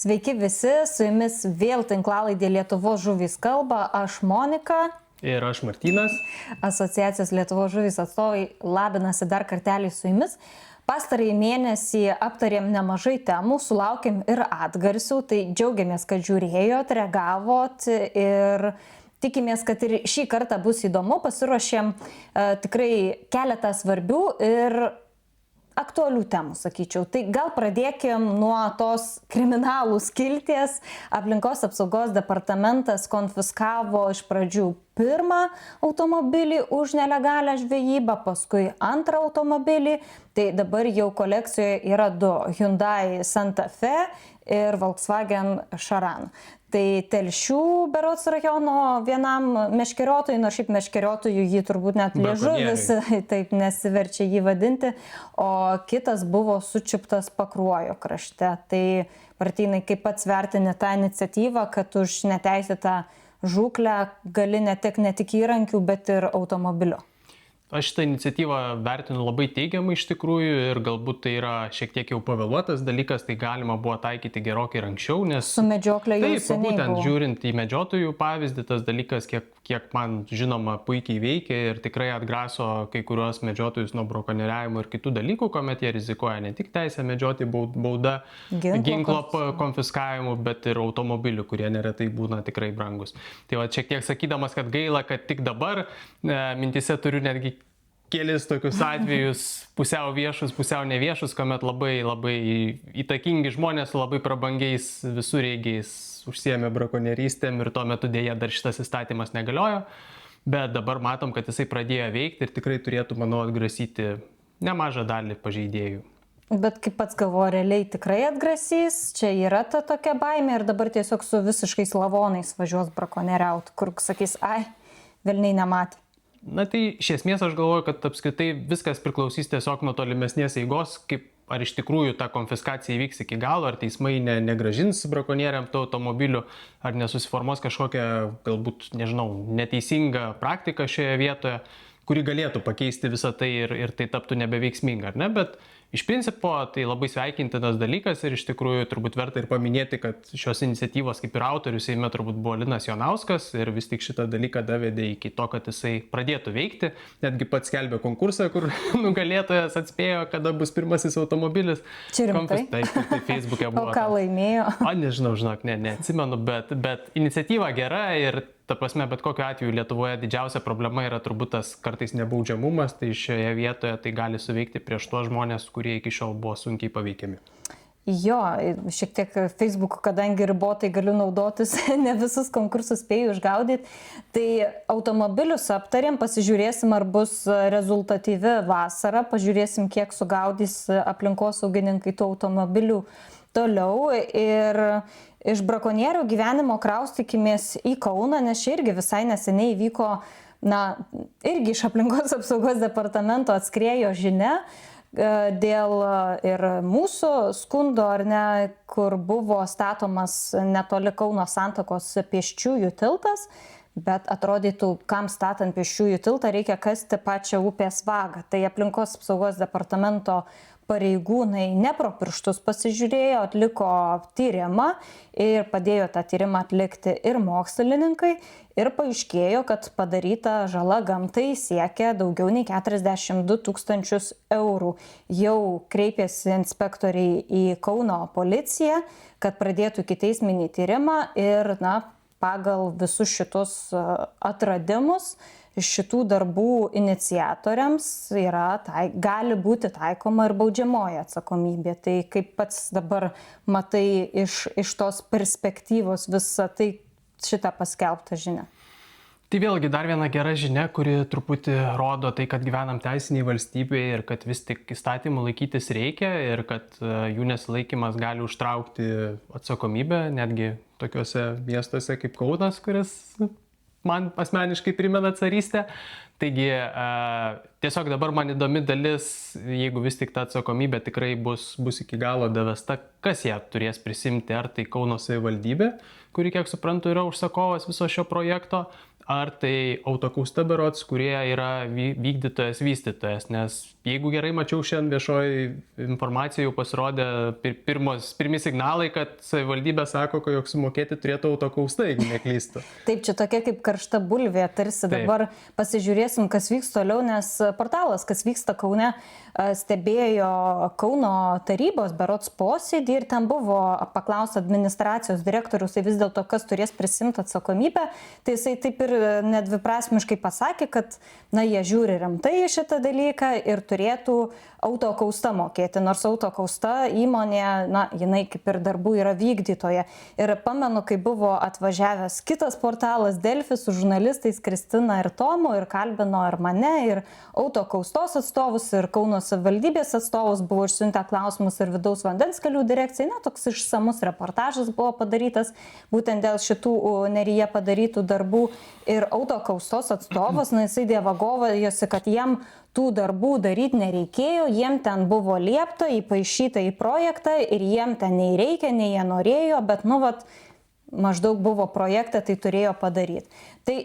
Sveiki visi, su jumis vėl tinklalaidė Lietuvos žuvys kalba, aš Monika. Ir aš Martynas. Asociacijos Lietuvos žuvys atstovai labinasi dar kartelį su jumis. Pastarąjį mėnesį aptarėm nemažai temų, sulaukėm ir atgarsių, tai džiaugiamės, kad žiūrėjot, reagavot ir tikimės, kad ir šį kartą bus įdomu. Pasiruošėm tikrai keletą svarbių ir aktualių temų, sakyčiau. Tai gal pradėkim nuo tos kriminalų skilties. Aplinkos apsaugos departamentas konfiskavo iš pradžių pirmą automobilį už nelegalią žvejybą, paskui antrą automobilį. Tai dabar jau kolekcijoje yra du – Hyundai Santa Fe ir Volkswagen Charan. Tai Telšių berods rajono vienam meškeriotojui, nors šiaip meškeriotojų jį turbūt net liežuvis taip nesiverčia jį vadinti, o kitas buvo sučiuptas Pakruojo krašte. Tai Martynai, kaip pats vertini tą iniciatyvą, kad už neteisėtą žūklę gali ne tik įrankių, bet ir automobilio? Aš šitą iniciatyvą vertinu labai teigiamai iš tikrųjų ir galbūt tai yra šiek tiek jau pavėluotas dalykas, tai galima buvo taikyti gerokai ir anksčiau, nes... Su medžioklė jau seniai buvo. Būtent žiūrint į medžiotojų pavyzdį, tas dalykas, kiek man žinoma puikiai veikia ir tikrai atgraso kai kuriuos medžiotojus nuo brakonieriavimo ir kitų dalykų, kuomet jie rizikuoja ne tik teisę medžioti bauda, ginklo konfiskavimu, bet ir automobilių, kurie neretai būna tikrai brangus. Tai va, šiek tiek sakydamas, kad gaila, kad tik dabar mintise turiu netgi kelis tokius atvejus, pusiau viešus, pusiau neviešus, kuomet labai įtakingi žmonės su labai prabangiais visureigiais užsiėmė brakonierystėm ir tuo metu dėja dar šitas įstatymas negaliojo, bet dabar matom, kad jisai pradėjo veikti ir tikrai turėtų, manau, atgrasyti nemažą dalį pažeidėjų. Bet kaip pats galvoju, realiai tikrai atgrasys, čia yra ta tokia baimė ir dabar tiesiog su visiškais lavonais važiuos brakonieriaut, kur sakys, velniai nematė. Na tai iš esmės aš galvoju, kad apskritai viskas priklausys tiesiog nuo tolimesnės eigos, kaip ar iš tikrųjų ta konfiskacija įvyks iki galo, ar teismai negražins brakonieriam tų automobilių, ar nesusiformuos kažkokia, galbūt, nežinau, neteisinga praktika šioje vietoje, kuri galėtų pakeisti visą tai ir tai taptų nebeveiksminga, ar ne? Bet iš principo tai labai sveikintinas dalykas ir iš tikrųjų turbūt verta ir paminėti, kad šios iniciatyvos kaip ir autorius Seime turbūt buvo Linas Jonauskas ir vis tik šitą dalyką davedė iki to, kad jisai pradėtų veikti. Netgi pats skelbė konkursą, kur nugalėtojas atspėjo, kada bus pirmasis automobilis. Čia rimtai? Taip, Facebook'e buvo. O ką laimėjo? Nežinau, žinok, neatsimenu, bet iniciatyva gera ir ta prasme, bet kokiu atveju Lietuvoje didžiausia problema yra turbūt tas kartais nebaudžiamumas, tai šioje vietoje tai gali suveikti prieš tuos žmonės, kurie iki šiol buvo sunkiai paveikiami. Jo, šiek tiek Facebook, kadangi ribotai galiu naudotis, ne visus konkursus spėju išgaudyti, tai automobilius aptarėm, pasižiūrėsim, ar bus rezultatyvi vasara, pažiūrėsim, kiek sugaudys aplinkosaugininkai tų automobilių toliau ir iš brakonierių gyvenimo kraustykimės į Kauną, nes čia irgi visai neseniai vyko, irgi iš aplinkos apsaugos departamento atskriejo žinia dėl ir mūsų skundo, ar ne, kur buvo statomas netoli Kauno santakos pėsčiųjų tiltas, bet atrodytų, kam statant pėsčiųjų tiltą reikia kasti pačią upės vagą. Tai aplinkos apsaugos departamento pareigūnai ne pro pirštus pasižiūrėjo, atliko tyrimą ir padėjo tą tyrimą atlikti ir mokslininkai ir paaiškėjo, kad padaryta žala gamtai siekia daugiau nei 42 000 eurų. Jau kreipėsi inspektoriai į Kauno policiją, kad pradėtų ikiteisminį tyrimą ir pagal visus šitus atradimus šitų darbų iniciatoriams gali būti taikoma ir baudžiamoji atsakomybė. Tai kaip pats dabar matai iš tos perspektyvos visą tai šitą paskelbtą žinią? Tai vėlgi dar viena gera žinia, kuri truputį rodo tai, kad gyvenam teisiniai valstybėje ir kad vis tik įstatymų laikytis reikia ir kad jų nesilaikymas gali užtraukti atsakomybę, netgi tokiuose miestuose kaip Kaunas, kuris man asmeniškai primena carystę. Taigi tiesiog dabar man įdomi dalis, jeigu vis tik ta atsakomybė tikrai bus iki galo davesta, kas ją turės prisimti, ar tai Kauno savivaldybė, kuri, kiek suprantu, yra užsakovas viso šio projekto, ar tai Autokausta berods, kurie yra vykdytojas, vystytojas, nes jeigu gerai mačiau šiandien viešoji informacija jau pasirodė pirmi signalai, kad savivaldybė sako, jog sumokėti turėtų Autokausta, jeigu neklystu. Taip, čia tokia kaip karšta bulvė, tarsi dabar pasižiūrėsim, kas vyks toliau, nes portalas, kas vyksta Kaune, stebėjo Kauno tarybos berods posėdį ir ten buvo paklaustas administracijos direktorius, tai vis dėlto kas turės prisimti atsakomybę, tai jisai taip ir nedviprasmiškai pasakė, kad jie žiūri rimtai į šitą dalyką ir turėtų Autokausta mokėti, nors Autokausta įmonė, jinai kaip ir darbų yra vykdytoja. Ir pamenu, kai buvo atvažiavęs kitas portalas Delfi su žurnalistais Kristina ir Tomu ir kalbino ir mane, ir Autokaustos atstovus, ir Kauno savivaldybės atstovus, buvo išsiuntę klausimus ir vidaus vandens kelių direkcijai. Toks išsamus reportažas buvo padarytas būtent dėl šitų Neryje padarytų darbų. Ir Autokaustos atstovas, jisai dievagojosi, kad jiem tų darbų daryti nereikėjo, jiem ten buvo liepta, įpaišyta į projektą ir jiem ten nei reikia, nei jie norėjo, bet maždaug buvo projektą, tai turėjo padaryti. Tai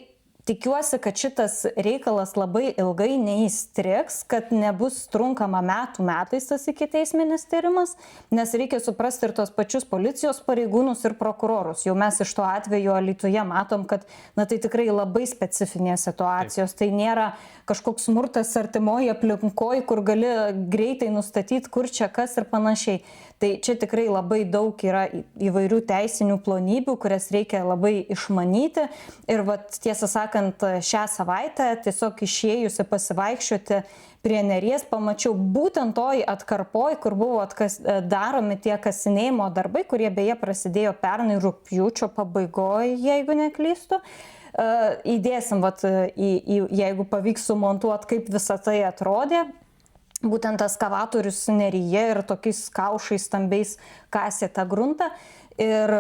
tikiuosi, kad šitas reikalas labai ilgai neįstriks, kad nebus trunkama metais tas ikiteisminis tyrimas, nes reikia suprasti ir tos pačius policijos pareigūnus ir prokurorus. Jau mes iš to atveju Alytuje matom, kad tai tikrai labai specifinės situacijos. Tai nėra kažkoks smurtas artimoje aplinkoje, kur gali greitai nustatyti, kur čia kas ir panašiai. Tai čia tikrai labai daug yra įvairių teisinių plonybių, kurias reikia labai išmanyti. Ir tiesą sakant, šią savaitę tiesiog išėjusi pasivaikščioti prie Neries, pamačiau būtent toj atkarpoj, kur buvo daromi tie kasinėjimo darbai, kurie beje prasidėjo pernai rugpjūčio pabaigoje, jeigu neklystu. Įdėsim, jeigu pavyks sumontuoti, kaip visa tai atrodė. Būtent eskavatorius Neryje ir tokiais kaušais stambiais kasė tą gruntą. Ir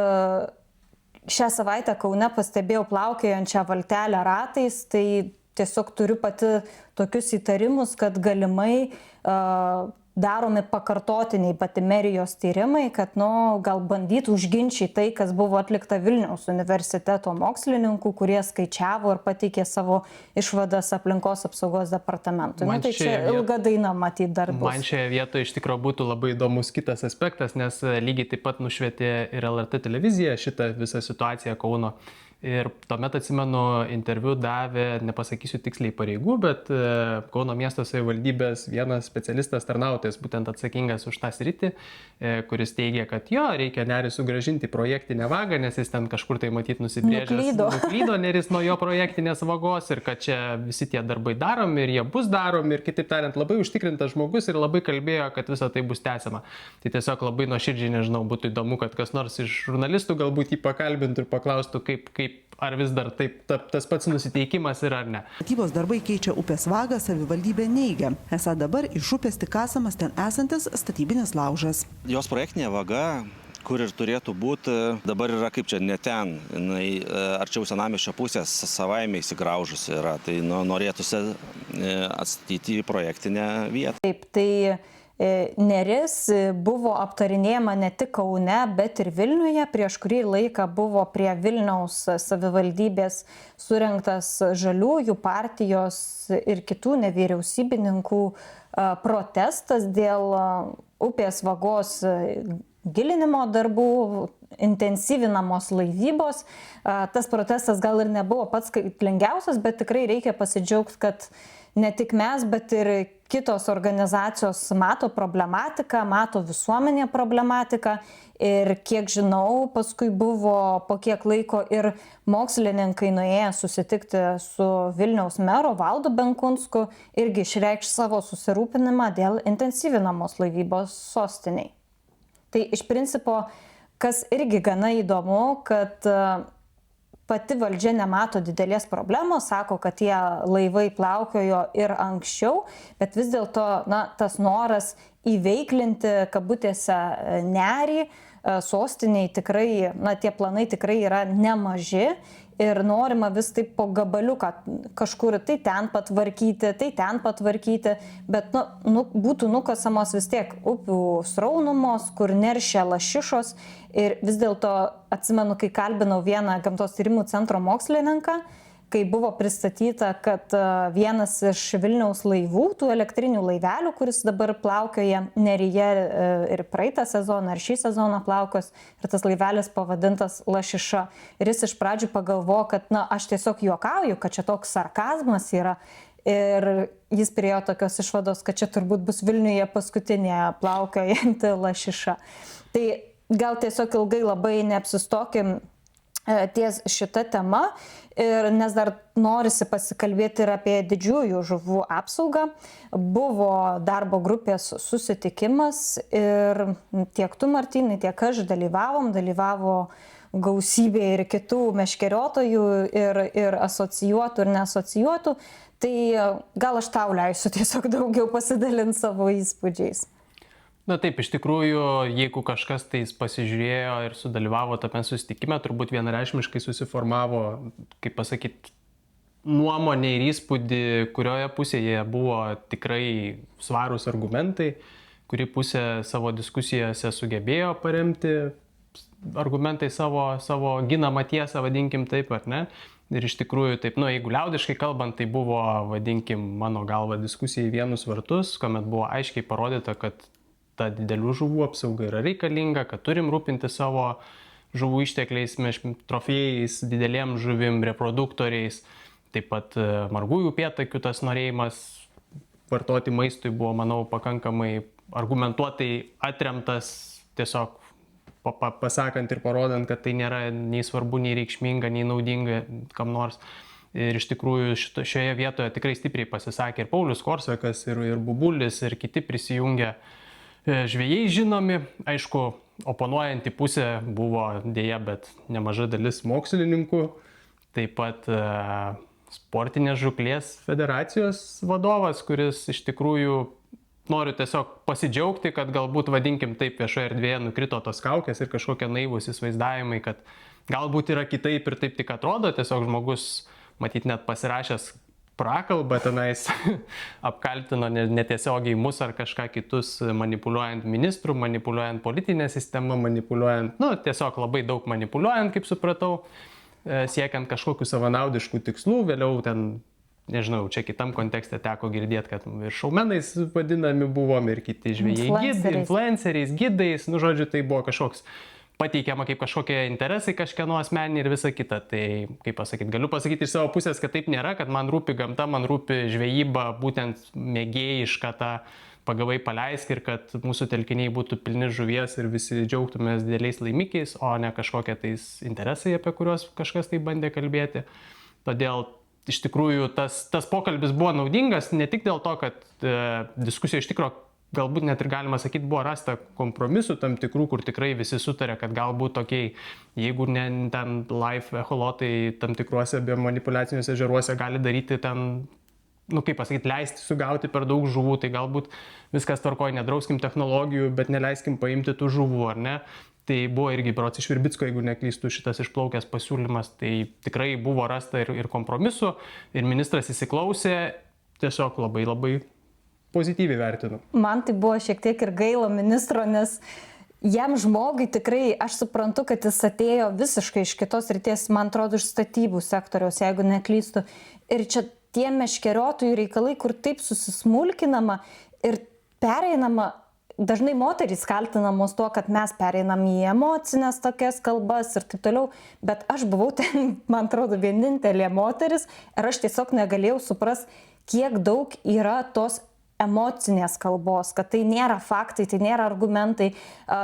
šią savaitę Kaune pastebėjau plaukiojančią valtelę ratais, tai tiesiog turiu pati tokius įtarimus, kad galimai daromi pakartotiniai Batimerijos tyrimai, kad gal bandytų užginčyti tai, kas buvo atlikta Vilniaus universiteto mokslininkų, kurie skaičiavo ir pateikė savo išvadas aplinkos apsaugos departamentui. Tai čia ilga daina matyti dar bus. Man šioje vietoje iš tikrųjų būtų labai įdomus kitas aspektas, nes lygiai taip pat nušvietė ir LRT televizija šitą visą situaciją Kauno. Ir tuomet atsimenu, interviu davė, nepasakysiu tiksliai pareigų, bet Kauno miesto savivaldybės vienas specialistas tarnautojas, būtent atsakingas už tą sritį, kuris teigia, kad reikia Nerį sugrąžinti projektinę vagą, nes jis ten kažkur tai matyt nusibrėžęs. Nuklydo Neris nuo jo projektinės vagos ir kad čia visi tie darbai daromi ir jie bus daromi ir kitaip tariant labai užtikrintas žmogus ir labai kalbėjo, kad visa tai bus tęsiama. Tai tiesiog labai nuoširdžiai, nežinau, būtų įdomu, kad kas nors iš žurnalistų galbūt jį pakalbintų ir paklaustų, ar vis dar taip tas pats nusiteikimas yra ar ne. Statybos darbai keičia upės vagą, savivaldybė neigia. Esą dabar iš upės tik kasamas ten esantis statybinis laužas. Jos projektinė vaga, kur ir turėtų būti, dabar yra kaip čia, ne ten. Arčiau senamiesčio pusės savaime įsigraužus yra. Tai norėtųsi atstatyti projektinę vietą. Taip, tai Neris buvo aptarinėjama ne tik Kaune, bet ir Vilniuje. Prieš kurį laiką buvo prie Vilniaus savivaldybės surengtas Žaliųjų partijos ir kitų nevyriausybininkų protestas dėl upės vagos gilinimo darbų, intensyvinamos laivybos. Tas protestas gal ir nebuvo pats skaitlingiausias, bet tikrai reikia pasidžiaugti, kad ne tik mes, bet ir kitos organizacijos mato problematiką, mato visuomenė problematiką. Ir kiek žinau, paskui buvo po kiek laiko ir mokslininkai nuėję susitikti su Vilniaus mero Valdu Benkunsku, irgi išreikš savo susirūpinimą dėl intensyvinamos laivybos sostiniai. Tai iš principo, kas irgi gana įdomu, kad pati valdžia nemato didelės problemos, sako, kad tie laivai plaukiojo ir anksčiau, bet vis dėlto tas noras įveiklinti kabutėse Nerį sostiniai tikrai, tie planai tikrai yra nemaži ir norima vis taip po gabaliuką kažkur tai ten patvarkyti, bet būtų nukasamos vis tiek upių sraunumos, kur neršia lašišos. Ir vis dėlto atsimenu, kai kalbinau vieną gamtos tyrimų centro mokslininką, kai buvo pristatyta, kad vienas iš Vilniaus laivų, tų elektrinių laivelių, kuris dabar plaukioja Neryje ir praeitą sezoną, ar šį sezoną plaukos, ir tas laivelis pavadintas Lašiša. Ir jis iš pradžių pagalvojo, kad, na, aš tiesiog juokauju, kad čia toks sarkazmas yra. Ir jis priėjo tokios išvados, kad čia turbūt bus Vilniuje paskutinė plaukiojanti Lašiša. Tai gal tiesiog ilgai labai neapsistokim ties šita tema, nes dar norisi pasikalbėti ir apie didžiųjų žuvų apsaugą. Buvo darbo grupės susitikimas ir tiek tu, Martynai, tiek aš dalyvavo gausybė ir kitų meškeriotojų, ir asocijuotų, ir neasocijuotų. Tai gal aš tau leisiu tiesiog daugiau pasidalinti savo įspūdžiais. Na taip, iš tikrųjų, jeigu kažkas tais pasižiūrėjo ir sudalyvavo tame susitikime, turbūt vienareikšmiškai susiformavo, kaip pasakyti, nuomonė ir įspūdį, kurioje pusėje buvo tikrai svarūs argumentai, kuri pusė savo diskusijose sugebėjo paremti argumentai savo ginamą tiesą, vadinkim taip, ar ne. Ir iš tikrųjų, taip, jeigu liaudiškai kalbant, tai buvo, vadinkim, mano galva diskusija į vienus vartus, kuomet buvo aiškiai parodyta, kad ta didelių žuvų apsauga yra reikalinga, kad turim rūpinti savo žuvų ištekliais, trofėjais, didelėm žuvim, reproduktoriais. Taip pat margųjų upėtakių tas norėjimas vartoti maistui buvo, manau, pakankamai argumentuotai atremtas, tiesiog pasakant ir parodant, kad tai nėra nei svarbu, nei reikšminga, nei naudinga kam nors. Ir iš tikrųjų šioje vietoje tikrai stipriai pasisakė ir Paulius Korsakas, ir Bubulis, ir kiti prisijungę žvejai žinomi. Aišku, oponuojanti pusė buvo dėja, bet nemaža dalis mokslininkų, taip pat Sportinės žūklės federacijos vadovas, kuris iš tikrųjų noriu tiesiog pasidžiaugti, kad galbūt, vadinkim taip, viešoje erdvėje nukrito tos kaukės ir kažkokie naivūs įsivaizdavimai, kad galbūt yra kitaip ir taip tik atrodo, tiesiog žmogus, matyt, net pasirašęs prakalbą tenais apkaltino netiesiogiai mus ar kažką kitus, manipuliuojant ministrų, manipuliuojant politinę sistemą, manipuliuojant, tiesiog labai daug manipuliuojant, kaip supratau, siekiant kažkokių savanaudiškų tikslų. Vėliau ten, nežinau, čia kitam kontekste teko girdėti, kad ir šaumenais vadinami buvom, ir kiti žvejai, influenceriais, gidais, žodžiu, tai buvo kažkoks pateikiama kaip kažkokie interesai kažkieno asmeniniai ir visa kita. Tai, kaip pasakyti, galiu pasakyti iš savo pusės, kad taip nėra, kad man rūpi gamta, man rūpi žvejyba, būtent mėgėjiška tą pagavai paleisk, ir kad mūsų telkiniai būtų pilni žuvies ir visi džiaugtumės dideliais laimikiais, o ne kažkokie tais interesai, apie kuriuos kažkas tai bandė kalbėti. Todėl iš tikrųjų tas pokalbis buvo naudingas ne tik dėl to, kad diskusija iš tikrųjų galbūt net ir galima sakyti, buvo rasta kompromisų tam tikrų, kur tikrai visi sutarė, kad galbūt tokiai, jeigu ne ten live echolotai tam tikruose biomanipuliaciniuose ežeruose gali daryti ten, kaip pasakyti, leisti sugauti per daug žuvų, tai galbūt viskas tvarkoja, nedrauskim technologijų, bet neleiskim paimti tų žuvų, ar ne? Tai buvo irgi berods iš Virbicko, jeigu neklystų, šitas išplaukęs pasiūlymas, tai tikrai buvo rasta ir kompromisų, ir ministras įsiklausė, tiesiog labai labai pozityviai vertinu. Man tai buvo šiek tiek ir gaila ministro, nes jam žmogui tikrai, aš suprantu, kad jis atėjo visiškai iš kitos ryties, man atrodo, iš statybų sektoriaus, jeigu neklystu. Ir čia tie meškeriotojų reikalai, kur taip susismulkinama ir pereinama, dažnai moterys kaltinamos tuo, kad mes pereinam į emocinės tokias kalbas ir taip toliau, bet aš buvau ten, man atrodo, vienintelė moteris ir aš tiesiog negalėjau suprasti, kiek daug yra tos emocinės kalbos, kad tai nėra faktai, tai nėra argumentai.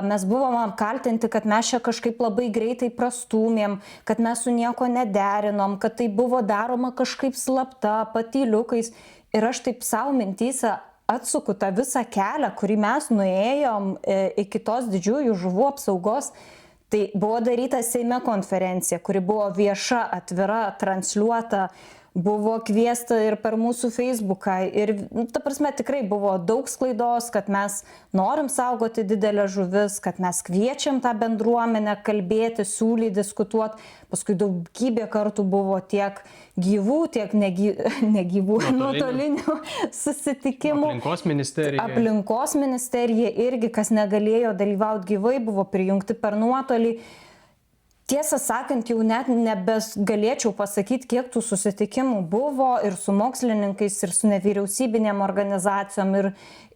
Mes buvom apkaltinti, kad mes čia kažkaip labai greitai prastūmėm, kad mes su nieko nederinom, kad tai buvo daroma kažkaip slapta, patyliukais. Ir aš taip savo mintyse atsuku tą visą kelią, kurį mes nuėjom iki tos didžiųjų žuvų apsaugos. Tai buvo daryta Seime konferencija, kuri buvo vieša, atvira, transliuota, buvo kviesta ir per mūsų Facebooką. Ir, ta prasme, tikrai buvo daug sklaidos, kad mes norim saugoti didelę žuvis, kad mes kviečiam tą bendruomenę kalbėti, siūlyti, diskutuoti. Paskui daugybė kartų buvo tiek gyvų, tiek negyvų, nuotolinių susitikimų. Aplinkos ministerija irgi, kas negalėjo dalyvauti gyvai, buvo prijungti per nuotolį. Tiesą sakant, jau net nebegalėčiau pasakyti, kiek tų susitikimų buvo ir su mokslininkais, ir su nevyriausybinėm organizacijom,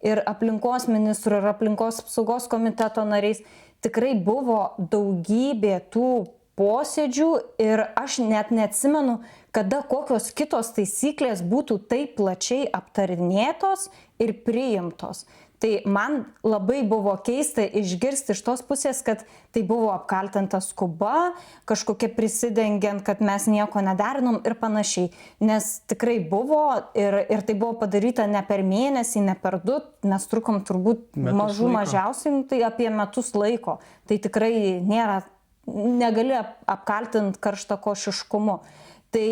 ir aplinkos ministru, ir aplinkos apsaugos komiteto nariais. Tikrai buvo daugybė tų posėdžių ir aš net neatsimenu, kada kokios kitos taisyklės būtų taip plačiai aptarinėtos ir priimtos. Tai man labai buvo keista išgirsti iš tos pusės, kad tai buvo apkaltinta skuba, kažkokia prisidengiant, kad mes nieko nederinom ir panašiai. Nes tikrai buvo ir tai buvo padaryta ne per mėnesį, ne per 2, mes trukom turbūt mažiausiai, tai apie metus laiko. Tai tikrai negali apkaltinti karštakošiškumu. Tai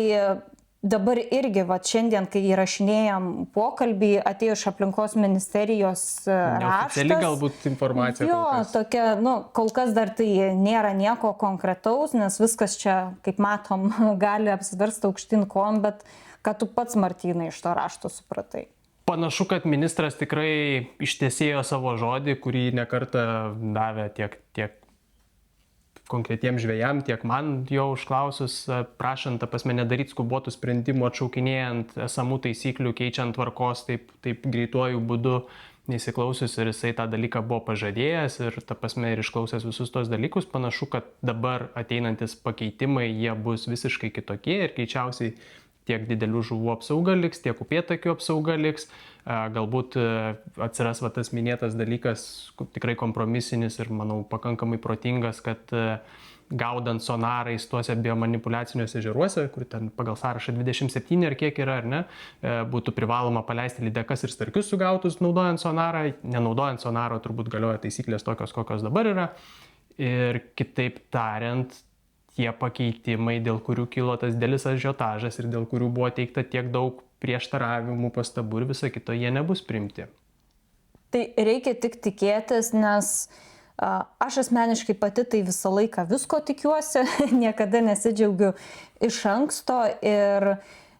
dabar irgi, šiandien, kai įrašinėjom pokalbį, atėjo iš aplinkos ministerijos raštas. Neoficiali galbūt informacija. Jo, tokia, kol kas dar tai nėra nieko konkretaus, nes viskas čia, kaip matom, gali apsiversti aukštyn kojom, bet ką tu pats, Martynai, iš to rašto supratai? Panašu, kad ministras tikrai ištiesėjo savo žodį, kurį nekartą davė tiek konkretiems žvejam, tiek man jo užklausus, prašant nedaryti skubotų sprendimų, atšaukinėjant esamų taisyklių, keičiant tvarkos taip greituoju būdu, neįsiklausius, ir jisai tą dalyką buvo pažadėjęs ir ir išklausęs visus tos dalykus. Panašu, kad dabar ateinantis pakeitimai, jie bus visiškai kitokie ir greičiausiai tiek didelių žuvų apsauga liks, tiek upėtakių apsauga liks. Galbūt atsiras tas minėtas dalykas, tikrai kompromisinis ir, manau, pakankamai protingas, kad gaudant sonarais tuose biomanipuliaciniuose ežeruose, kur ten pagal sąrašą 27 ar kiek yra, ar ne, būtų privaloma paleisti lydekas ir starkius sugautus naudojant sonarą. Nenaudojant sonaro turbūt galioja taisyklės tokios, kokios dabar yra. Ir kitaip tariant, tie pakeitimai, dėl kurių kilo tas didelis ažiotažas ir dėl kurių buvo teikta tiek daug prieštaravimų, pastabų ir visa kito, jie nebus priimti. Tai reikia tik tikėtis, nes aš asmeniškai pati tai visą laiką visko tikiuosi, niekada nesidžiaugiu iš anksto ir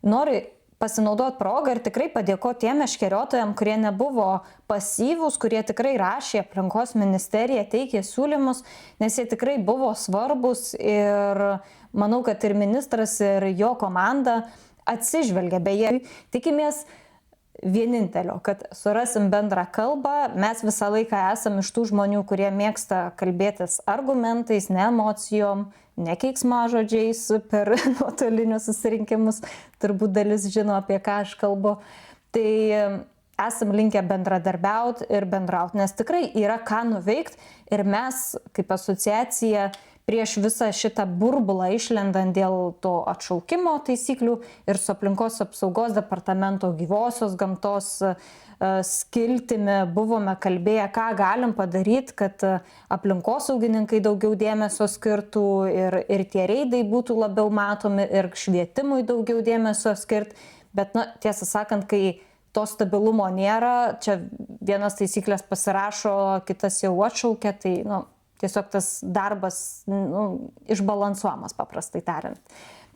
noriu pasinaudoti progą ir tikrai padėkoti tiem meškeriotojam, kurie nebuvo pasyvūs, kurie tikrai rašė aplinkos ministeriją, teikė siūlymus, nes jie tikrai buvo svarbus ir manau, kad ir ministras, ir jo komanda atsižvelgia. Beje, tikimės vienintelio, kad surasim bendrą kalbą. Mes visą laiką esam iš tų žmonių, kurie mėgsta kalbėtis argumentais, ne emocijom, ne keiksmažodžiais per nuotolinius susirinkimus. Turbūt dalis žino, apie ką aš kalbu. Tai esam linkę bendradarbiauti ir bendrauti, nes tikrai yra ką nuveikti ir mes kaip asociacija prieš visą šitą burbulą išlendant dėl to atšaukimo taisyklių ir su aplinkos apsaugos departamento gyvosios gamtos skiltimi buvome kalbėję, ką galim padaryti, kad aplinkosaugininkai daugiau dėmesio skirtų ir tie reidai būtų labiau matomi ir švietimui daugiau dėmesio skirti. Bet, tiesą sakant, kai to stabilumo nėra, čia vienas taisyklės pasirašo, kitas jau atšaukia, tai, tiesiog tas darbas išbalansuojamas, paprastai tariant.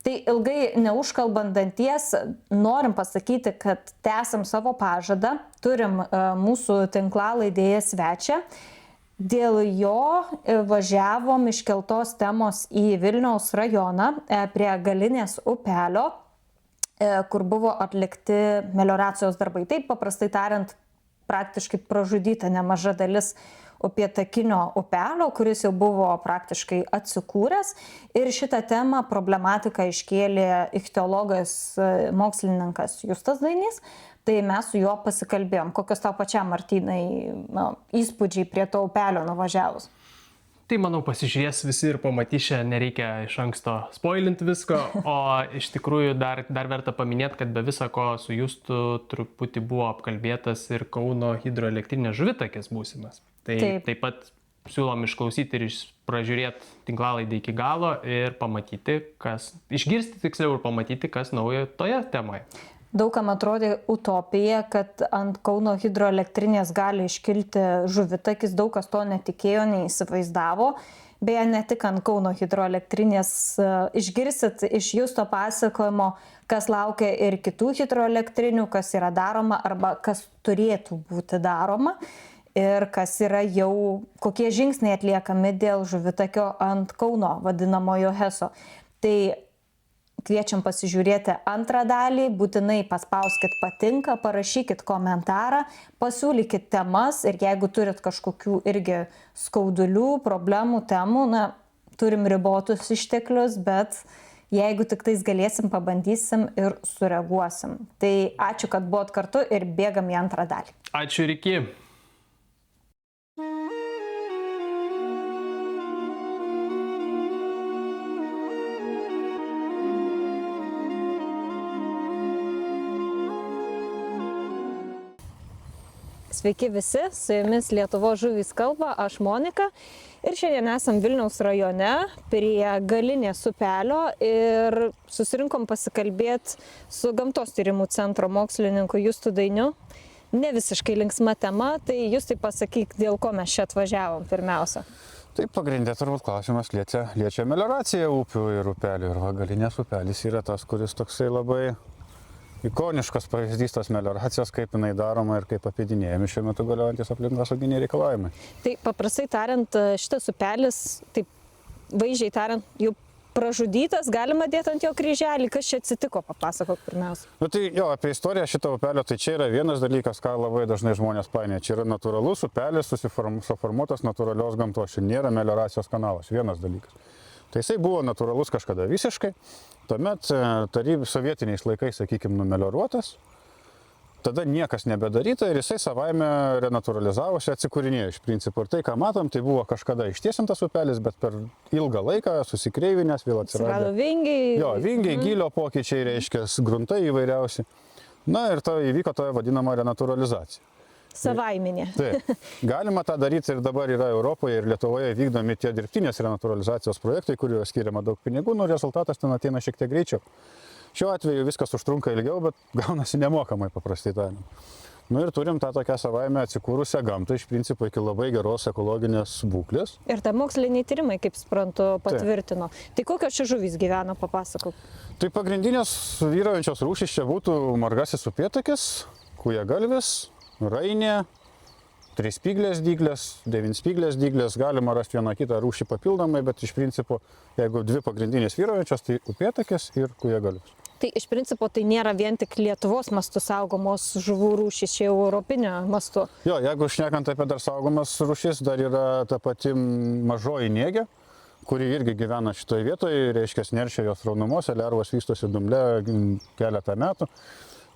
Tai ilgai neužkalbant danties, norim pasakyti, kad tęsiam savo pažadą, turim mūsų tinklalaidėje svečią. Dėl jo važiavom iškeltos temos į Vilniaus rajoną prie Galinės upelio, kur buvo atlikti melioracijos darbai. Taip, paprastai tariant, praktiškai pražudyta nemaža dalis upėtakinio upelio, kuris jau buvo praktiškai atsikūręs. Ir šitą temą, problematiką iškėlė ichtiologas mokslininkas Justas Dainys. Tai mes su juo pasikalbėjom. Kokios tau pačiam, Martynai, įspūdžiai prie to upelio nuvažiavus? Tai, manau, pasižiūrės visi ir pamatys, čia nereikia iš anksto spoilinti visko, o iš tikrųjų dar verta paminėti, kad be viso ko su Justu truputį buvo apkalbėtas ir Kauno hidroelektrinės žuvitakis būsimas. Tai taip pat siūlom išklausyti ir pražiūrėti tinklalaidę iki galo ir pamatyti, išgirsti tiksliau ir pamatyti, kas naujo toje temoje. Daugam atrodė utopija, kad ant Kauno hidroelektrinės gali iškilti žuvitakis, daug kas to netikėjo, neįsivaizdavo. Beje, ne tik ant Kauno hidroelektrinės išgirsit iš Justo pasakojimo, kas laukia ir kitų hidroelektrinių, kas yra daroma arba kas turėtų būti daroma. ir kas yra jau, kokie žingsniai atliekami dėl žuvitakio ant Kauno vadinamojo Heso. Tai kviečiam pasižiūrėti antrą dalį, būtinai paspauskit patinka, parašykit komentarą, pasiūlykit temas ir jeigu turit kažkokių irgi skaudulių, problemų, temų, na, turim ribotus išteklius, bet jeigu tik tais galėsim, pabandysim ir sureaguosim. Tai ačiū, kad buvot kartu ir bėgam į antrą dalį. Ačiū ir iki. Sveiki visi, su jumis Lietuvos žuvys kalba, aš Monika ir šiandien esam Vilniaus rajone prie Galinės upelio ir susirinkom pasikalbėti su Gamtos tyrimų centro mokslininku Justu Dainiu. Ne visiškai linksma tema, tai Justai pasakyk, dėl ko mes čia atvažiavom pirmiausia. Tai pagrindė turbūt klausimas liečia melioraciją upių ir upelių ir Galinės upelis yra tas, kuris toksai labai ikoniškas pavyzdys tos melioracijos, kaip jinai daroma ir kaip apėdinėjami šiuo metu galiojantis aplinkosauginiai reikalavimai. Tai paprastai tariant, šitas upelis, taip vaizdžiai tariant, jau pražudytas, galima dėti ant jo kryželį, kas čia atsitiko, papasakok pirmiausia. Tai jo, apie istoriją šito upelio, tai čia yra vienas dalykas, ką labai dažnai žmonės painioja. Čia yra natūralus upelis, suformuotas natūralios gamtos, čia nėra melioracijos kanalas, vienas dalykas. Tai jisai buvo natūralus kažkada visiškai, tuomet sovietiniais laikais, sakykime, numelioruotas, tada niekas nebedaryta ir jisai savaime renaturalizavosi, atsikūrinėjo iš principo. Ir tai, ką matom, tai buvo kažkada ištiesintas upelis, bet per ilgą laiką susikreivinęs, vėl atsirado vingiai. Jo, vingiai, gylio pokyčiai, reiškia, gruntai įvairiausi. Na ir to įvyko toje vadinama renaturalizacija. Savaiminė. Taip. Galima tą daryti ir dabar yra Europoje ir Lietuvoje vykdomi tie dirbtinės renaturalizacijos projektai, kuriuo skiriama daug pinigų, rezultatas ten ateina šiek tiek greičiau. Šiuo atveju viskas užtrunka ilgiau, bet gaunasi nemokamai paprastai tariant. Ir turim tą tokią savaime atsikūrusią gamtą, iš principo iki labai geros ekologinės būklės. Ir ta moksliniai tyrimai, kaip suprantu, patvirtino. Tai kokios čia žuvys gyvena, papasakok. Tai pagrindinės vyraujančios rūšys čia būtų margasis upėtakis, kūjagalvis, rainė, trispyglės dyglės, devinspyglės dyglės, galima rasti vieną kitą rūšį papildomai, bet iš principo, jeigu dvi pagrindinės vyraujančios, tai upėtakis ir kūjagalvis. Tai iš principo tai nėra vien tik Lietuvos mastu saugomos žuvų rūšys, čia jau europinio mastu. Jo, jeigu šnekant apie dar saugomas rūšis, dar yra ta pati mažoji nėgė, kuri irgi gyvena šitoje vietoje, reiškia neršia jos raunumose, lervos vystosi dumble keletą metų.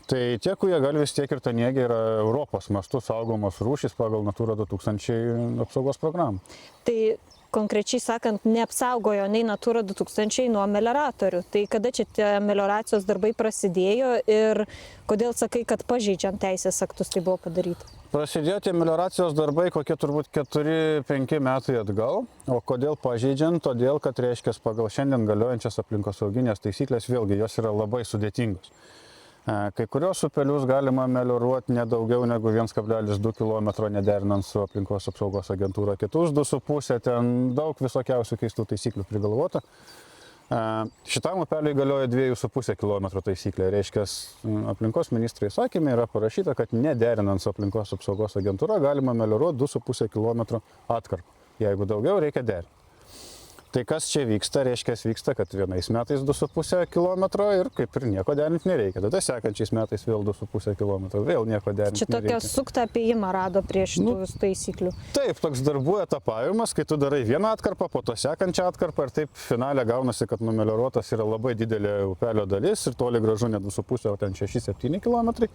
Tai tiek kūjagalvis, tiek ir ta nėgė yra Europos mastu saugomos rūšys pagal Natura 2000 apsaugos programą. Tai konkrečiai sakant, neapsaugojo nei Natura 2000 nuo melioratorių. Tai kada čia tie melioracijos darbai prasidėjo ir kodėl sakai, kad pažeidžiant teisės aktus tai buvo padaryta? Prasidėjo tie melioracijos darbai kokie turbūt 4-5 metai atgal. O kodėl pažeidžiant? Todėl, kad reiškia pagal šiandien galiojančias aplinkosauginės taisyklės vėlgi jos yra labai sudėtingos. Kai kurios upelius galima melioruoti ne daugiau negu 1,2 km nederinant su aplinkos apsaugos agentūra. Kitus 2,5 ten daug visokiausių keistų taisyklių prigalvota. Šitam upeliui galioja 2,5 km taisyklė. Reiškia, aplinkos ministrai įsakyme yra parašyta, kad nederinant su aplinkos apsaugos agentūra galima melioruoti 2,5 km atkarpą. Jeigu daugiau, reikia derinti. Tai kas čia vyksta, reiškia, vyksta, kad vienais metais 2,5 km ir kaip ir nieko derinti nereikia. Tada sekančiais metais vėl 2,5 km, vėl nieko derinti nereikia. Čia tokia suktą apėjimą rado prie šitų taisyklių. Taip, toks darbų etapavimas, kai tu darai vieną atkarpą, po to sekančią atkarpą ir taip finale gaunasi, kad numelioruotas yra labai didelė upelio dalis ir toli gražu ne 2,5, o ten 6-7 km.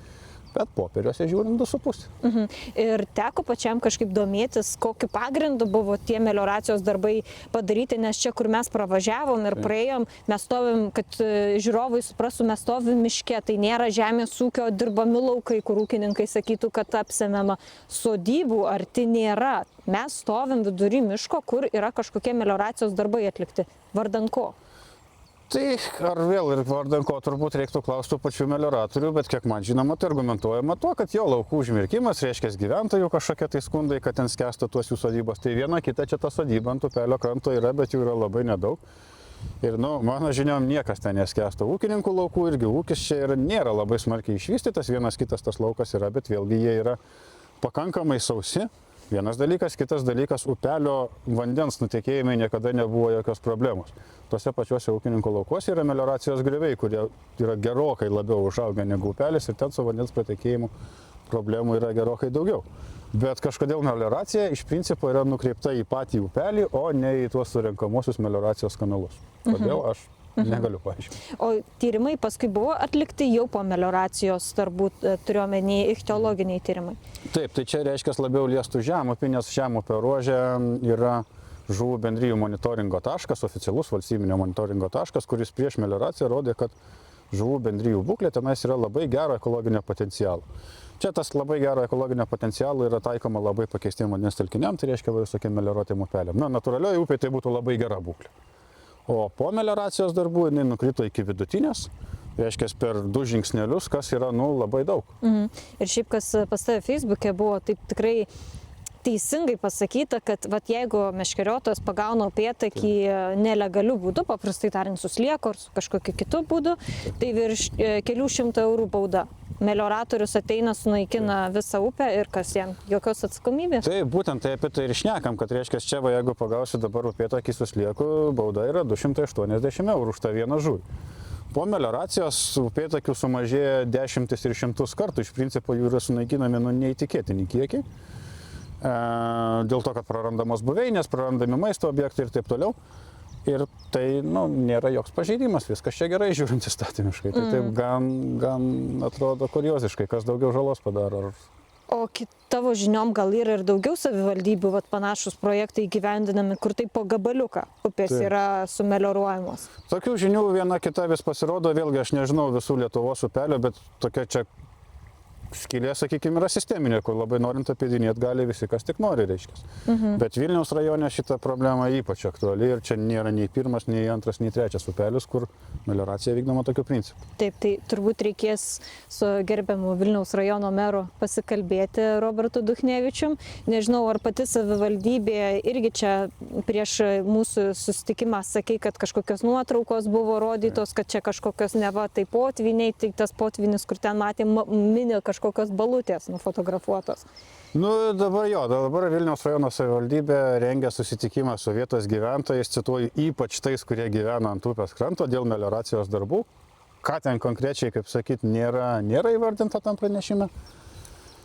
Bet popieriuose žiūrint 2,5. Ir teko pačiam kažkaip domėtis, kokiu pagrindu buvo tie melioracijos darbai padaryti, nes čia, kur mes pravažiavom ir praėjom, mes stovim, kad žiūrovai suprastų, mes stovim miške, tai nėra žemės ūkio dirbami laukai, kur ūkininkai sakytų, kad apsemiama sodybų, arti nėra. Mes stovim vidury miško, kur yra kažkokie melioracijos darbai atlikti. Vardan ko? Tai ar vėl ir vardan ko turbūt reiktų klausti tų pačių melioratorių, bet kiek man žinoma, tai argumentuojama tuo, kad jo laukų užmirkimas, reiškia gyventojų kažkokie tai skundai, kad ten skęsta tuos jų sodybos. Tai viena kita čia ta sodyba ant upelio kranto yra, bet jų yra labai nedaug. Ir mano žiniom niekas ten neskęsta. Ūkininkų laukų irgi ūkis čia nėra labai smarkiai išvystytas, vienas kitas tas laukas yra, bet vėlgi jie yra pakankamai sausi. Vienas dalykas, kitas dalykas, upelio vandens nutekėjimai niekada nebuvo jokios problemos. Tuose pačiuose ūkininko laukuose yra melioracijos grioviai, kurie yra gerokai labiau užaugę negu upelis ir ten su vandens pratekėjimu problemų yra gerokai daugiau. Bet kažkodėl melioracija iš principo yra nukreipta į patį upelį, o ne į tuos surenkamosius melioracijos kanalus. Kodėl aš negaliu paaiškinti. O tyrimai paskui buvo atlikti jau po melioracijos darbų, turiuomenį ichtiologiniai tyrimai? Taip, tai čia reiškia labiau liestų žemupį, nes žemupio ruože yra žuvų bendrijų monitoringo taškas, oficialus valstybinio monitoringo taškas, kuris prieš melioraciją rodė, kad žuvų bendrijų būklė tenais yra labai gero ekologinio potencialo. Čia tas labai gero ekologinio potencialo yra taikoma labai pakeistiem vandens telkiniam, tai reiškia visokiem melioruotiem upeliam. Na, natūralioje upėje tai būtų labai gera būklė. O po melioracijos darbų jinai nukrito iki vidutinės, reiškia per 2 žingsnelius, kas yra, labai daug. Ir šiaip, kas pas tave Facebook'e buvo, taip tikrai teisingai pasakyta, kad jeigu meškeriotojas pagauna upėtakį nelegaliu būdu, paprastai tariant su slieku ar su kažkokiu kitu būdu, tai virš kelių šimtų eurų bauda. Melioratorius ateina, sunaikina visą upę ir kas jam, jokios atsakomybės? Taip, būtent tai apie tai ir šnekam, kad reiškia, čia jeigu pagausi dabar upėtakį su slieku, bauda yra 280 eurų už tą vieną žuvį. Po melioracijos upėtakių sumažėja dešimtis ir šimtus kartų, iš principo jų yra sunaikinami neįtikėtini kiekiai. Dėl to, kad prarandamos buveinės, prarandami maisto objektai ir taip toliau. Ir tai nėra joks pažeidimas, viskas čia gerai žiūrint įstatymiškai. Tai taip gan atrodo kurioziškai, kas daugiau žalos padaro. O tavo žiniom gal yra ir daugiau savivaldybių, panašus projektai įgyvendinami, kur taip po gabaliuką upės yra sumelioruojamos? Tokių žinių viena kita vis pasirodo, vėlgi aš nežinau visų Lietuvos upelio, bet tokia čia skylė, sakykime, yra sisteminė, kur labai norint apėdinėti gali visi, kas tik nori, reiškia. Bet Vilniaus rajone šita problema ypač aktuali ir čia nėra nei pirmas, nei antras, nei trečias upelis, kur melioracija vykdoma tokiu principu. Taip, tai turbūt reikės su gerbiamu Vilniaus rajono meru pasikalbėti Robertu Duchnevičium. Nežinau, ar pati savivaldybė irgi čia prieš mūsų susitikimą sakei, kad kažkokios nuotraukos buvo rodytos, kad čia kažkokios neva tai potviniai, tai tas potvinis, kur ten matėm mini kažkokios balutės nufotografuotos. Dabar Vilniaus rajono savivaldybė rengia susitikimą su vietos gyventojais, cituoju, ypač tais, kurie gyvena ant upės kranto dėl melioracijos darbų. Ką ten konkrečiai, kaip sakyti, nėra įvardinta tam pranešime.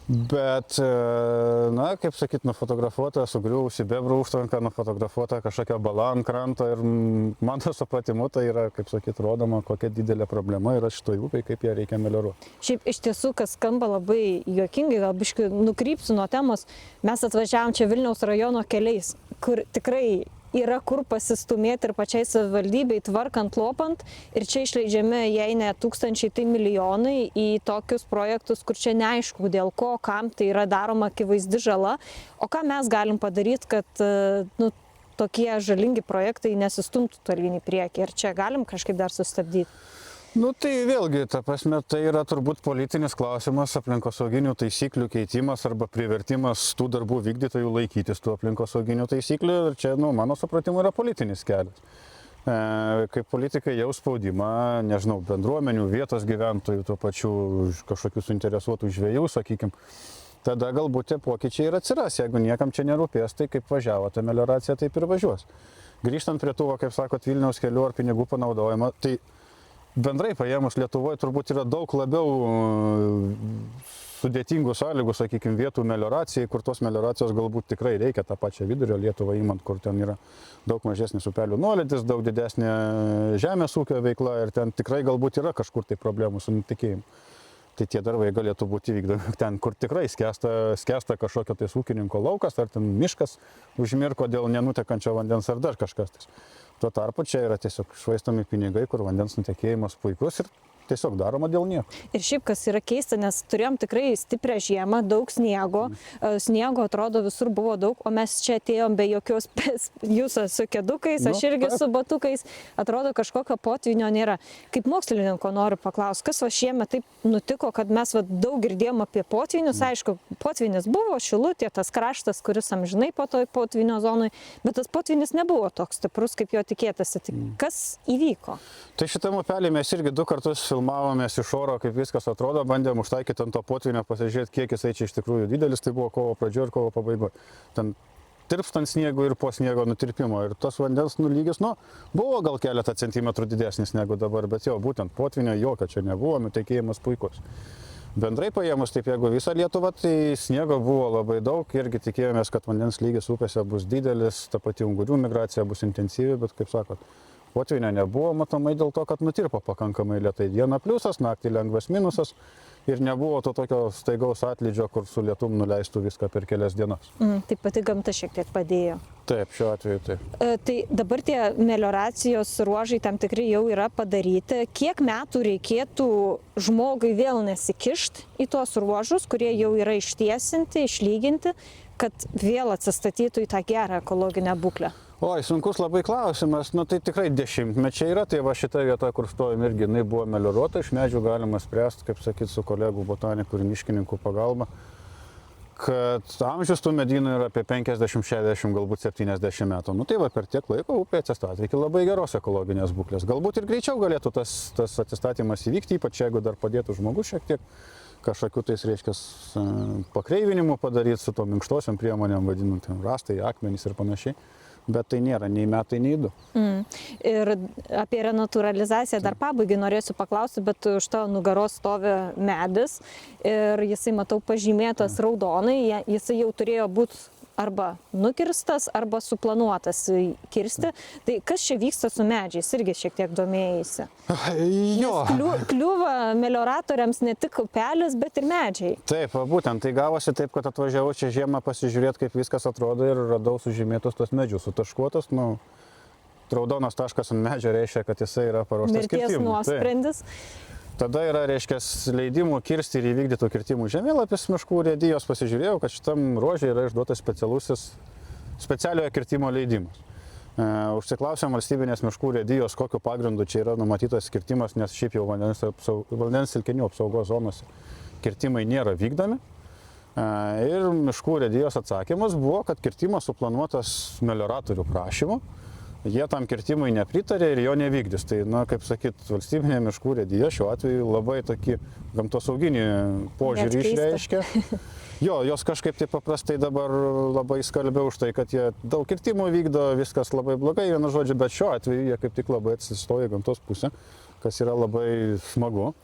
Bet, kaip sakyti, nufotografuota sugriuvusi bebrų užtvanka, nufotografuota kažkokia bala ant kranto ir mano supratimu tai yra, kaip sakyti, rodoma, kokia didelė problema yra šitoj upėj, kaip ją reikia melioruoti. Šiaip iš tiesų, kas skamba labai juokingai, gal biškai nukrypsiu nuo temos, mes atvažiavom čia Vilniaus rajono keliais, kur tikrai yra kur pasistumėti ir pačiai savivaldybei tvarkant, lopant, ir čia išleidžiami, jei ne tūkstančiai, tai milijonai į tokius projektus, kur čia neaišku dėl ko, kam tai yra daroma akivaizdi žala. O ką mes galim padaryti, kad tokie žalingi projektai nesistumtų tolyn į priekį ir čia galim kažkaip dar sustabdyti? Tai vėlgi, ta prasme, tai yra turbūt politinis klausimas, aplinkosauginių taisyklių keitimas arba privertimas tų darbų vykdytojų laikytis tų aplinkosauginių taisyklių. Ir čia, mano supratimu, yra politinis kelias. Kaip politikai jau spaudimą, nežinau, bendruomenių, vietos gyventojų, tuo pačiu kažkokių suinteresuotų žvejų, sakykime, tada galbūt tie pokyčiai ir atsiras. Jeigu niekam čia nerūpės, tai kaip važiavo ta melioracija, taip ir važiuos. Grįžtant prie tų, kaip sakot, Vilniaus kelių ar pinigų panaudojimo, tai bendrai paėmus Lietuvoje turbūt yra daug labiau sudėtingų sąlygų, sakykime, vietų melioracijai, kur tos melioracijos galbūt tikrai reikia, tą pačią Vidurio Lietuvą imant, kur ten yra daug mažesnis upelių nuolydis, daug didesnė žemės ūkio veikla ir ten tikrai galbūt yra kažkur tai problemų su nutekėjimu. Tai tie darbai galėtų būti vykdomi ten, kur tikrai skęsta kažkokio tais ūkininko laukas, ar ten miškas užmirko dėl nenutekančio vandens ar dar kažkas. Tuo tarpu čia yra tiesiog švaistomi pinigai, kur vandens nutekėjimas puikus ir tiesiog daroma dėl nieko. Ir šiaip kas yra keista, nes turėjom tikrai stiprią žiemą, daug sniego, sniego atrodo visur buvo daug, o mes čia atėjom be jokios, jūs su kėdukais, aš irgi su batukais, atrodo kažkokio potvinio nėra. Kaip mokslininko noriu paklausti, kas šiemet taip nutiko, kad mes daug girdėjom apie potvinius, aišku, potvinis buvo Šilutė, tas kraštas, kuris amžinai po toj potvinio zonui, bet tas potvinis nebuvo toks stiprus, kaip jo tikėtasi. Tai kas įvyko? Tai šitam upelį mes irgi 2 kartus filmavomės iš oro, kaip viskas atrodo, bandėm užtaikyti ant to potvinio, pasižiūrėti, kiek jisai čia iš tikrųjų didelis, tai buvo kovo pradžioje ir kovo pabaigoje. Ten tirpstant sniego ir po sniego nutirpimo. Ir tas vandens lygis, buvo gal keletą centimetrų didesnis negu dabar, bet jau būtent potvinio jokio čia nebuvo, nutekėjimas puikus. Bendrai paėmus, taip jeigu visą Lietuvą, tai sniego buvo labai daug, irgi tikėjomės, kad vandens lygis upėse bus didelis, ta pati ungurių migracija bus intensyvi, bet kaip sakot, potvinio nebuvo, matomai dėl to, kad nutirpo pakankamai lėtai. Diena pliusas, naktį lengvas minusas ir nebuvo to tokio staigaus atlydžio, kur su lietum nuleistų viską per kelias dienas. Tai pati gamta šiek tiek padėjo. Taip, šiuo atveju taip. Tai dabar tie melioracijos ruožai tam tikrai jau yra padaryti. Kiek metų reikėtų žmogui vėl nesikišti į tuos ruožus, kurie jau yra ištiesinti, išlyginti, kad vėl atsistatytų į tą gerą ekologinę būklę? Oi, sunkus labai klausimas, tai tikrai dešimtmečiai yra, tai va šita vieta, kur stovim irgi, jinai buvo melioruota, iš medžių galima spręsti, kaip sakyt, su kolegų botanikų ir miškininkų pagalba, kad amžius tų medynų yra apie 50, 60, galbūt 70 metų. Tai va per tiek laiko upė atsistatė iki labai geros ekologinės būklės. Galbūt ir greičiau galėtų tas atsistatymas įvykti, ypač jeigu dar padėtų žmogus šiek tiek kažkokiu tais, reiškia, pakreivinimų padaryti su tom minkštosiom priemonėm, vadinant rąstai, akmenys ir panašiai. Bet tai nėra nei metai, nei du. Ir apie renaturalizaciją dar pabaigai norėsiu paklausti, bet už to nugaros stovi medis ir jisai, matau, pažymėtas raudonai, jisai jau turėjo būti arba nukirstas, arba suplanuotas kirsti. Tai kas čia vyksta su medžiais, irgi šiek tiek domėjaisi. Jo. Kliūva melioratoriams ne tik upelis, bet ir medžiai. Taip, būtent tai gavosi taip, kad atvažiavau čia žiemą pasižiūrėti, kaip viskas atrodo ir radau sužymėtus tos medžius, sutaškuotus. Raudonas taškas ant medžio reiškia, kad jisai yra paruoštas kirtimui. Mirties nuosprendis. Tada yra, reiškia, leidimų kirsti ir įvykdytų kirtimų žemėlapis miškų urėdijos. Pasižiūrėjau, kad šitam ruožė yra išduotas specialiojo kirtimo leidimas. Užsiklausėm valstybinės miškų urėdijos, kokiu pagrindu čia yra numatytas kirtimas, nes šiaip jau vandens telkinių apsaugos zonose kirtimai nėra vykdomi. Ir miškų urėdijos atsakymas buvo, kad kirtimas suplanuotas melioratorių prašymu. Jie tam kirtimui nepritarė ir jo nevykdys. Tai, kaip sakyt, valstybinė miškų urėdija šiuo atveju labai tokį gamtosauginį požiūrį išreiškia. Jos kažkaip tai paprastai dabar labai skalbia už tai, kad jie daug kirtimų vykdo, viskas labai blogai, vienu žodžiu, bet šiuo atveju jie kaip tik labai atsistoja gamtos pusę, kas yra labai smagu.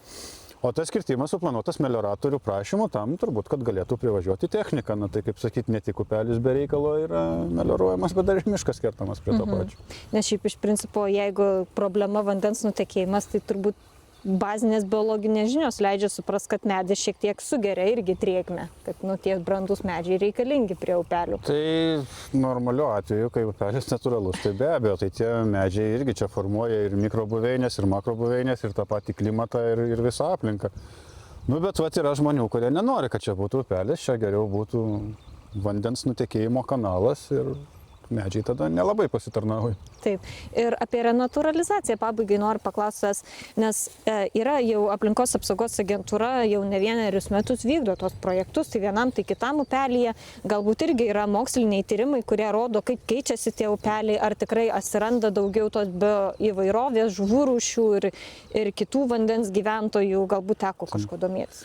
O tas kirtimas suplanuotas melioratorių prašymu tam turbūt, kad galėtų privažiuoti techniką. Tai kaip sakyti, ne tik upelis be reikalo yra melioruojamas, bet dar ir miškas kertamas prie to pačio. Nes šiaip iš principo, jeigu problema vandens nutekėjimas, tai turbūt bazinės biologinės žinios leidžia suprasti, kad medis šiek tiek sugeria irgi drėgmę, kad tie brandus medžiai reikalingi prie upelių. Tai normaliu atveju, kai upelis natūralus, tai be abejo, tai tie medžiai irgi čia formuoja ir mikrobuveinės, ir makrobuveinės, ir tą patį klimatą, ir visą aplinką. Bet yra žmonių, kurie nenori, kad čia būtų upelis, čia geriau būtų vandens nutekėjimo kanalas ir medžiai tada nelabai pasitarnauja. Taip. Ir apie renaturalizaciją pabaigai noriu paklausęs, nes yra jau aplinkos apsaugos agentūra jau ne vienerius metus vykdo tos projektus, tai vienam, tai kitam upelyje. Galbūt irgi yra moksliniai tyrimai, kurie rodo, kaip keičiasi tie upeliai, ar tikrai atsiranda daugiau tos įvairovės, žuvų rūšių ir kitų vandens gyventojų, galbūt teko kažko domėtis.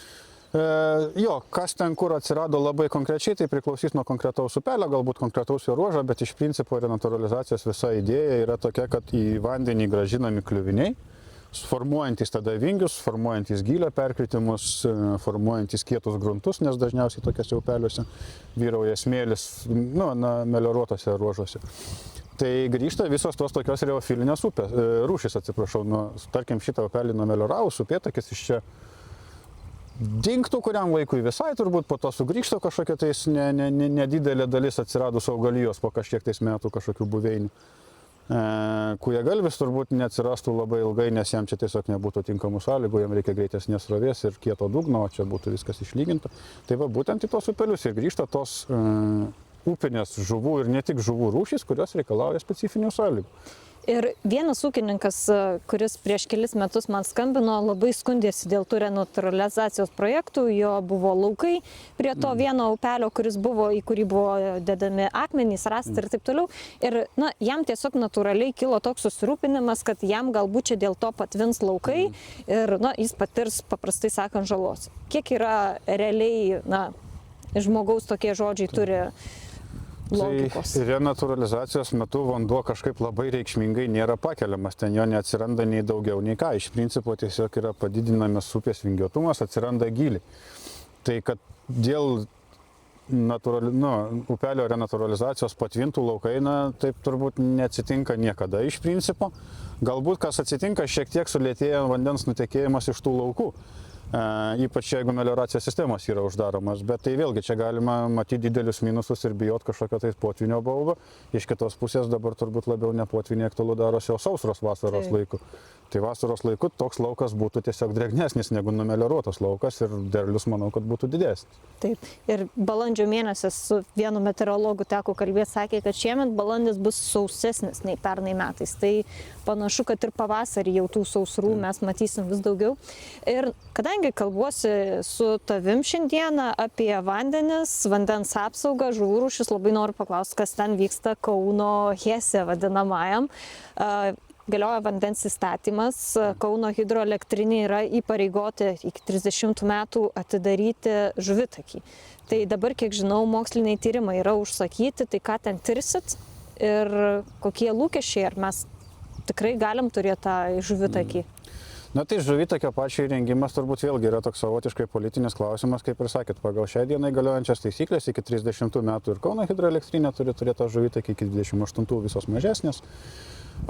Kas ten kur atsirado labai konkrečiai, tai priklausys nuo konkretaus upelio, galbūt konkretaus jo ruožo, bet iš principo renaturalizacijos visa idėja yra tokia, kad į vandenį grąžinami kliuviniai, formuojantis tada vingius, formuojantis gylio perkritimus, formuojantis kietus gruntus, nes dažniausiai tokiuose upeliuose vyrauja smėlis, melioruotose ruožuose. Tai grįžta visos tos tokios reofilinės rūšys, tarkim šitą upelį numelioravus, upėtakis iš čia dingtų kuriam laikui visai, turbūt po to sugrįžta kažkokia tais nedidelė dalis atsiradus augalijos po kažkiek tais metų kažkokių buveinių. Kūjagalvis turbūt neatsirastų labai ilgai, nes jam čia tiesiog nebūtų tinkamų sąlygų, jam reikia greitesnės srovės ir kieto dugno, o čia būtų viskas išlyginta. Tai va būtent į tos upelius ir grįžta tos upinės žuvų ir ne tik žuvų rūšys, kurios reikalauja specifinių sąlygų. Ir vienas ūkininkas, kuris prieš kelis metus man skambino, labai skundėsi dėl tų renaturalizacijos projektų, jo buvo laukai prie to vieno upelio, kuris buvo, į kurį buvo dedami akmenys, rąstai ir taip toliau. Ir jam tiesiog natūraliai kilo toks susirūpinimas, kad jam galbūt čia dėl to patvins laukai ir jis patirs, paprastai sakant, žalos. Kiek yra realiai, žmogaus tokie žodžiai turi logikos? Tai renaturalizacijos metu vanduo kažkaip labai reikšmingai nėra pakeliamas, ten jo neatsiranda nei daugiau, nei ką. Iš principo tiesiog yra padidinamas upės vingiuotumas, atsiranda gyliai. Tai kad dėl upelio renaturalizacijos patvintų laukai, taip turbūt neatsitinka niekada iš principo. Galbūt kas atsitinka, šiek tiek sulėtėja vandens nutekėjimas iš tų laukų. Ypač jeigu melioracijos sistemos yra uždaromas, bet tai vėlgi čia galima matyti didelius minusus ir bijot kažkokio tais potvinio baubo. Iš kitos pusės dabar turbūt labiau ne potvinį aktualu darosi, o sausros vasaros laiku. Tai vasaros laiku toks laukas būtų tiesiog drėgnesnis negu numelioruotas laukas ir derlius manau, kad būtų didesnis. Taip, ir balandžio mėnesį su vienu meteorologu teko kalbėti, sakė, kad šiemet balandis bus sausesnis nei pernai metais. Tai panašu, kad ir pavasarį jau tų sausrų mes matysim vis daugiau. Ir kadangi kalbuosi su tavim šiandieną apie vandens apsaugą, žuvų rūšis, labai noriu paklausti, kas ten vyksta Kauno Hese vadinamajam. Galioja vandens įstatymas, Kauno hidroelektrinė yra įpareigoti iki 30 metų atidaryti žuvitakį. Tai dabar, kiek žinau, moksliniai tyrimai yra užsakyti, tai ką ten tirsit ir kokie lūkesčiai, ar mes tikrai galim turėti tą žuvitakį? Tai žuvitakio pačio įrengimas turbūt vėlgi yra toks savotiškai politinis klausimas, kaip ir sakėt, pagal šią dieną galiojančias taisyklės iki 30 metų ir Kauno hidroelektrinė turi turėti tą žuvitakį, iki 28 visos mažesnės.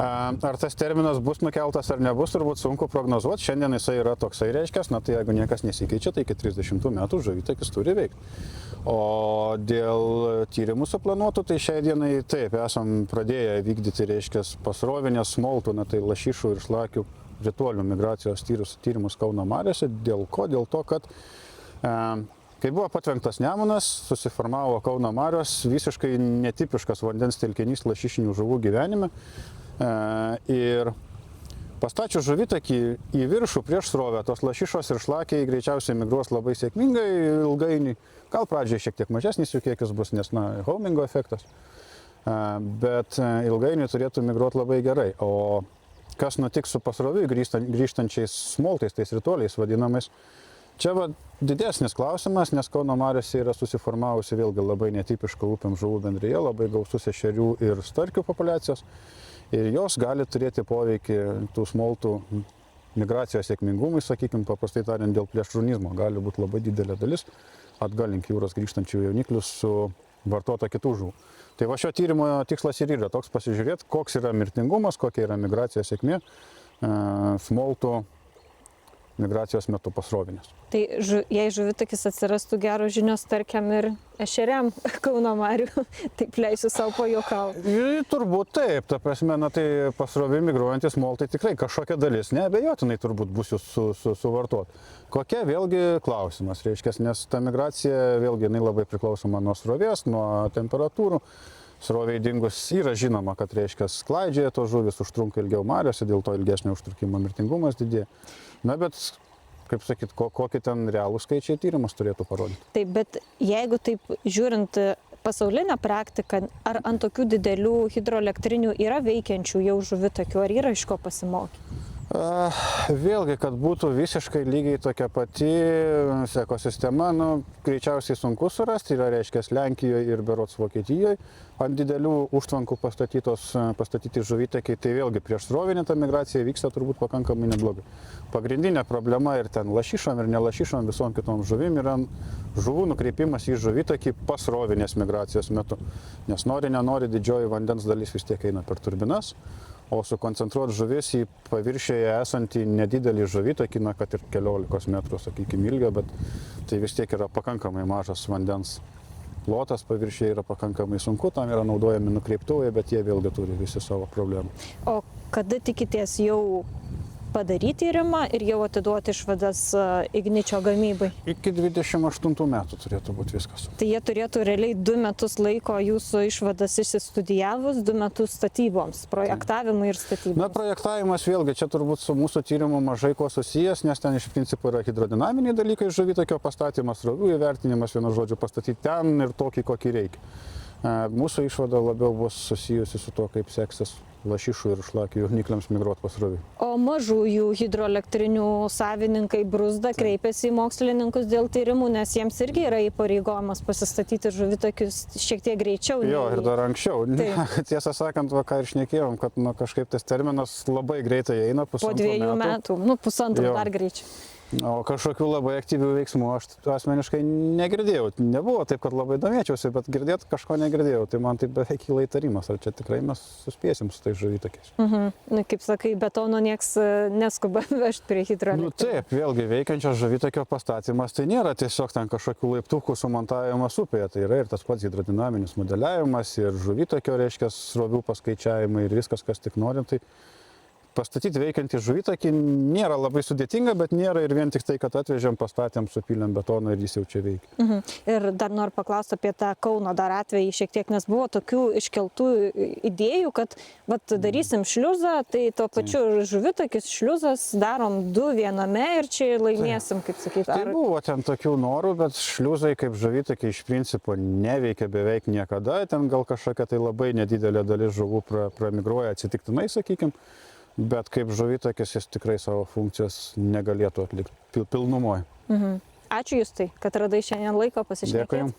Ar tas terminas bus nukeltas ar nebus, turbūt sunku prognozuoti. Šiandien jisai yra toksai reiškęs, tai jeigu niekas nesikeičia, tai iki 30 metų žuvitakis turi veikti. O dėl tyrimų suplanuotų, tai šiai dienai taip, esam pradėję vykdyti, reiškęs, pasrovinės smoltų, tai lašišų ir šlakių ritualių migracijos tyrimus Kauno mariose. Dėl ko? Dėl to, kad kai buvo patvenktas Nemunas, susiformavo Kauno marios visiškai netipiškas vandens telkinys lašišinių žuvų gyvenime. Ir pastačius žuvitakį į viršų prieš srovę, tos lašišos ir šlakiai greičiausiai migruos labai sėkmingai ilgainiui. Gal pradžiai šiek tiek mažesnis jų kiekis bus, nes homingo efektas, bet ilgainiui turėtų migruoti labai gerai. O kas nutiks su pasroviui grįžtančiais smoltais, tais ritualiais vadinamais, čia didesnis klausimas, nes Kauno mariose yra susiformavusi vėlgi labai netipiška upėm žuvų bendrija, labai gausus ešerių ir starkių populiacijos. Ir jos gali turėti poveikį tų smoltų migracijos sėkmingumui, sakykime, paprastai tariant, dėl plėšrūnizmo. Gali būti labai didelė dalis atgal link jūros grįžtančių jauniklių su vartota kitų žuvų. Tai va šio tyrimo tikslas ir yra toks pasižiūrėti, koks yra mirtingumas, kokia yra migracijos sėkmė smoltų migracijos metu pasrovinės. Tai jei žuvitakis atsirastų geros žinios, tarkim, ir ešeriam Kauno marių, taip leisiu savo pajuokauti. Turbūt taip, ta prasme, tai pasroviui migruojantis smoltai tikrai kažkokia dalis, neabejotinai turbūt bus jų suvartot. Kokia vėlgi klausimas, reiškia, nes ta migracija vėlgi labai priklausoma nuo srovės, nuo temperatūrų. Sroviai dingus yra žinoma, kad reiškia klaidžioja tos žuvis, užtrunka ilgiau mariose, dėl to ilgesnio užtrukimo mirtingumas didėja. Bet, kaip sakyt, kokie ten realų skaičiai tyrimas turėtų parodyti. Taip, bet jeigu taip žiūrint pasaulinę praktiką, ar ant tokių didelių hidroelektrinių yra veikiančių jau žuvitakių, ar yra iš ko pasimokyti? Vėlgi, kad būtų visiškai lygiai tokia pati ekosistema, greičiausiai sunku surasti, yra reiškia Lenkijoje ir berods Vokietijoje. Ant didelių užtvankų pastatyti žuvitakiai, tai vėlgi prieš srovinę ta migracija vyksta turbūt pakankamai neblogai. Pagrindinė problema ir ten lašišom ir nelašišom visom kitom žuvim yra žuvų nukreipimas į žuvitakį pasrovinės migracijos metu. Nes nenori didžioji vandens dalis vis tiek eina per turbinas. O sukoncentruoti žuvis į paviršiuje esantį nedidelį žuvitakį, kad ir 15 metrų, sakykime, ilgio, bet tai vis tiek yra pakankamai mažas vandens plotas, paviršiuje yra pakankamai sunku, tam yra naudojami nukreiptuvai, bet jie vėlgi turi visi savo problemų. O kada tikitės jau padaryti tyrimą ir jau atiduoti išvadas igničio gamybai? Iki 28 metų turėtų būti viskas. Tai jie turėtų realiai 2 metus laiko jūsų išvadas išsistudijavus, 2 metus statyboms, projektavimui ir statyboms. Na, projektavimas vėlgi čia turbūt su mūsų tyrimu mažai kuo susijęs, nes ten iš principo yra hidrodinaminiai dalykai, žuvitakio pastatymas, srovių įvertinimas, vienu žodžiu, pastatyti ten ir tokį, kokį reikia. Mūsų išvada labiau bus susijusi su to, kaip seksis lašišų ir šlakių jaunikliams migruoti pasroviui. O mažųjų hidroelektrinių savininkai Bruzda kreipiasi į mokslininkus dėl tyrimų, nes jiems irgi yra įpareigojimas pasistatyti žuvitakius šiek tiek greičiau. Jo, ir dar anksčiau. Tiesą sakant, ką ir šnekėjom, kad kažkaip tas terminas labai greitai eina, po 2 metų, pusantrų dar greičiau. O kažkokių labai aktyvių veiksmų aš asmeniškai negirdėjau. Nebuvo taip, kad labai domėčiausi, bet girdėt kažko negirdėjau. Tai man tai beveik kyla įtarimas, ar čia tikrai mes suspėsim su tais žuvitakiais. Kaip sakai, betono nieks neskuba vežti prie hidroelektrinių. Taip, vėlgi veikiančios žuvitakio pastatymas tai nėra tiesiog ten kažkokių laiptukų sumontavimas upėje. Tai yra ir tas pats hidrodinaminis modeliavimas, ir žuvitakio, reiškia, srovių paskaičiavimai ir viskas, kas tik norim. Tai pastatyti veikiantį žuvitakį nėra labai sudėtinga, bet nėra ir vien tik tai, kad atvežėm, pastatėm, supylėm betoną ir jis jau čia veikia. Ir dar noriu paklausti apie tą Kauno dar atvejį šiek tiek, nes buvo tokių iškeltų idėjų, kad darysim šliuzą, tai tuo pačiu žuvitakis, šliuzas, darom 2 viename ir čia laimėsim, kaip sakyti. Tai buvo ten tokių norų, bet šliuzai kaip žuvitakiai iš principo neveikia beveik niekada, ten gal kažkokia tai labai nedidelė dalis žuvų pramigruoja atsitiktinai, sakykim. Bet kaip žuvitakis jis tikrai savo funkcijos negalėtų atlikti pilnumoje. Ačiū Justai, kad radai šiandien laiko pasišnekėti. Dėkui jums.